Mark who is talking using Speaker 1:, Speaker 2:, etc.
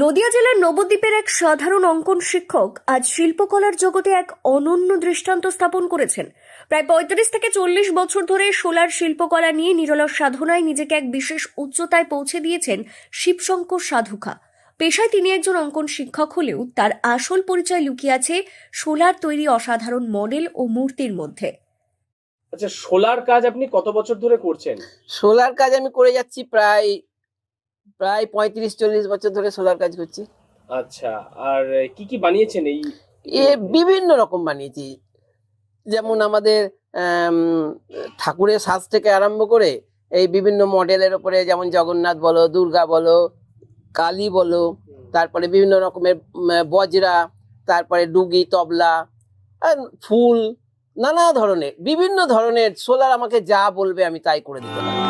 Speaker 1: নদিয়া জেলার নবদ্বীপের এক সাধারণ অঙ্কন শিক্ষক আজ শিল্পকলার জগতে এক অনন্য দৃষ্টান্ত স্থাপন করেছেন। প্রায় ৩৫ থেকে ৪০ বছর ধরে সোলার শিল্পকলা নিয়ে নিরলস সাধনায় নিজেকে এক বিশেষ উচ্চতায় পৌঁছে দিয়েছেন শিবশঙ্কর সাধুখা। পেশায় তিনি একজন অঙ্কন শিক্ষক হলেও তার আসল পরিচয় লুকিয়ে আছে সোলার তৈরি অসাধারণ মডেল ও মূর্তির মধ্যে।
Speaker 2: আচ্ছা, সোলার কাজ আপনি কত বছর ধরে করছেন?
Speaker 3: সোলার কাজ আমি করে যাচ্ছি প্রায় প্রায় ৩৫-৪০ বছর ধরে সোলার কাজ করছি।
Speaker 2: আচ্ছা, আর কি কি বানিয়েছেন এই?
Speaker 3: বিভিন্ন রকম বানিয়েছি, যেমন আমাদের ঠাকুরের সাজ থেকে আরম্ভ করে এই বিভিন্ন মডেলের উপরে, যেমন জগন্নাথ বলো, দুর্গা বলো, কালী বলো, তারপরে বিভিন্ন রকমের বজরা, তারপরে ডুগি, তবলা, ফুল, নানা ধরনের বিভিন্ন ধরনের সোলার আমাকে যা বলবে আমি তাই করে দিতে পারি।